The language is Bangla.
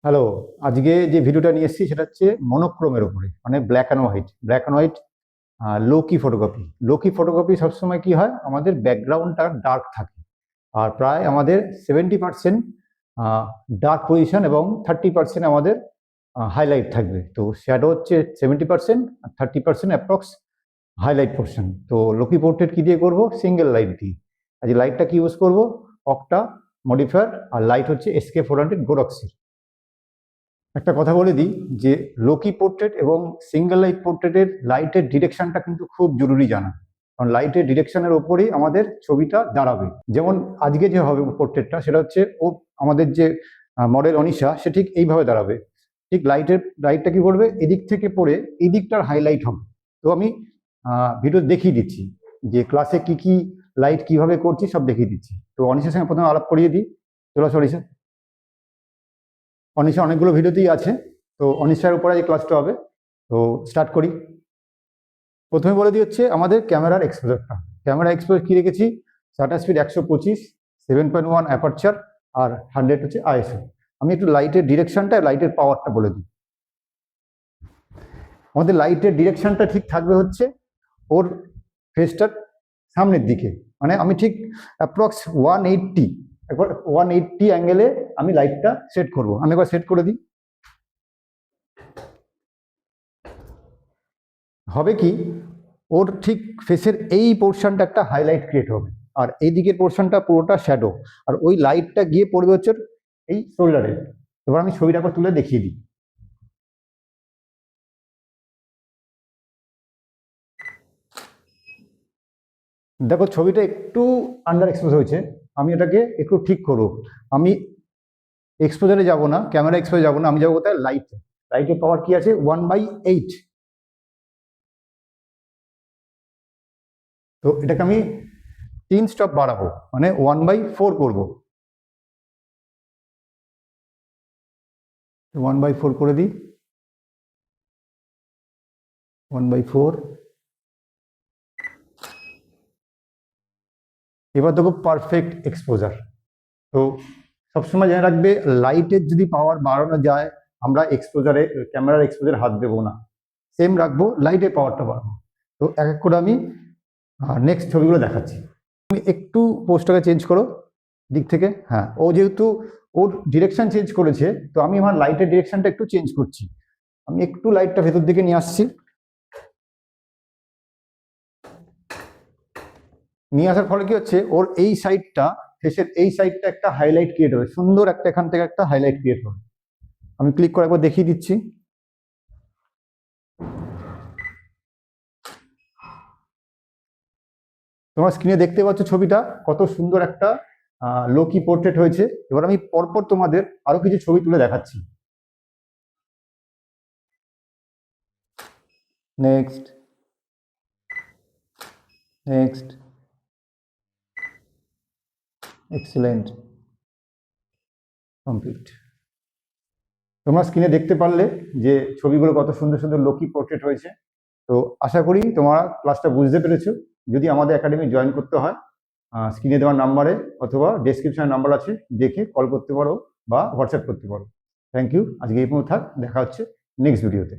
হ্যালো, আজকে যে ভিডিওটা নিয়ে এসেছি সেটা হচ্ছে মনোক্রোমের উপরে, মানে ব্ল্যাক অ্যান্ড হোয়াইট লো কি ফটোকপি সবসময় কি হয়, আমাদের ব্যাকগ্রাউন্ডটা ডার্ক থাকে। আর প্রায় আমাদের 70% ডার্ক পজিশন এবং 30% আমাদের হাইলাইট থাকবে। তো শ্যাডো হচ্ছে 70% আর 30% অ্যাপ্রক্স হাইলাইট পোর্শন। তো লোকি পোর্ট্রেট কি দিয়ে করবো? সিঙ্গেল লাইট দিয়ে। আজ লাইটটা কি ইউজ করবো? অক্টা মডিফায়ার, আর লাইট হচ্ছে SK400 গোরক্সের। একটা কথা বলে দিই যে লোকি পোর্ট্রেট এবং সিঙ্গেল লাইট পোর্ট্রেটের লাইটের ডিরেকশনটা কিন্তু খুব জরুরি জানা, কারণ লাইটের ডিরেকশনের ওপরেই আমাদের ছবিটা দাঁড়াবে। যেমন আজকে যে হবে পোর্ট্রেটটা, সেটা হচ্ছে আমাদের যে মডেল অনিশা, সে ঠিক এইভাবে দাঁড়াবে। ঠিক লাইটটা কি করবে, এদিক থেকে পড়ে এই দিকটার হাইলাইট হবে। তো আমি ভিডিও দেখিয়ে দিচ্ছি যে ক্লাসে কি কি লাইট কিভাবে করছি, সব দেখিয়ে দিচ্ছি। তো অনিশার সঙ্গে প্রথমে আলাপ করিয়ে দিই। চলো অনিশা, অনিশা অনেকগুলো ভিডিওতেই আছে, তো অনিশার উপরে এই ক্লাসটা হবে। তো স্টার্ট করি। প্রথমে বলে দিই হচ্ছে আমাদের ক্যামেরার এক্সপোজারটা। ক্যামেরা এক্সপোজার কি রেখেছি? শাটার স্পিড 125, 7.1 অ্যাপারচার, আর 100 হচ্ছে আইএসও। আমি একটু লাইটের ডিরেকশনটা, লাইটের পাওয়ারটা বলে দিই। আমাদের লাইটের ডিরেকশনটা ঠিক থাকবে হচ্ছে ওর ফেসটার সামনের দিকে, মানে আমি ঠিক অ্যাপ্রক্স 180 অ্যাঙ্গেলে আমি লাইটটা সেট করব। আমি একবার সেট করে দিই। হবে কি, ওর ঠিক ফেসের এই পোর্শনটা একটা হাইলাইট ক্রিয়েট হবে, আর এই দিকের পোর্শনটা পুরোটা শ্যাডো, আর ওই লাইটটা গিয়ে পড়বে হচ্ছে এই শোল্ডারে। এবার আমি ছবিটা একবার তুলে দেখিয়ে দিই। দেখো ছবিটা একটু আন্ডার এক্সপোজ হয়েছে, আমি এটাকে একটু ঠিক করবো। আমি এক্সপোজারে যাব না, ক্যামেরা এক্সপোজারে যাব না, আমি যাবো কোথায়? লাইটে। লাইটের পাওয়ার কি আছে? 1/8। তো এটাকে আমি 3 স্টপ বাড়াবো, মানে 1/4 করবো। 1/4 করে দিই, 1/4। এবার দেখো পারফেক্ট এক্সপোজার। তো সবসময় জেনে রাখবে, লাইটের যদি পাওয়ার বাড়ানো যায়, আমরা ক্যামেরার এক্সপোজার হাত দেবো না, সেম রাখবো, লাইটের পাওয়ারটা বাড়াবো। তো এক এক করে আমি নেক্সট ছবিগুলো দেখাচ্ছি। তুমি একটু পোস্টটাকে চেঞ্জ করো দিক থেকে। হ্যাঁ, ও যেহেতু ওর ডিরেকশন চেঞ্জ করেছে, তো আমি আমার লাইটের ডিরেকশনটা একটু চেঞ্জ করছি। আমি একটু লাইটটা ভেতর দিকে নিয়ে আসছি। নিয়ে আসার ফলে কি হচ্ছে, ওর এই সাইডটা, ফেসের এই সাইডটা একটা হাইলাইট ক্রিয়েট হবে, সুন্দর একটা, এখান থেকে একটা হাইলাইট ক্রিয়েট হবে। আমি ক্লিক করে একবার দেখিয়ে দিচ্ছি। তোমার স্ক্রিনে দেখতে পাচ্ছ ছবিটা কত সুন্দর একটা লোকি পোর্ট্রেট হয়েছে। এবার আমি পরপর তোমাদের আরো কিছু ছবি তুলে দেখাচ্ছি। Next, next, excellent, complete. তোমরা স্ক্রিনে দেখতে পারলে যে ছবিগুলো কত সুন্দর সুন্দর লোকি পোর্ট্রেট হয়েছে। তো আশা করি তোমরা ক্লাসটা বুঝতে পেরেছো। যদি আমাদের একাডেমি জয়েন করতে হয়, স্ক্রিনে দেওয়ার নাম্বারে অথবা ডেসক্রিপশনের নাম্বার আছে, দেখে কল করতে পারো বা হোয়াটসঅ্যাপ করতে পারো। Thank you. আজকে এই পর্যন্ত থাক, দেখা হচ্ছে নেক্সট ভিডিওতে।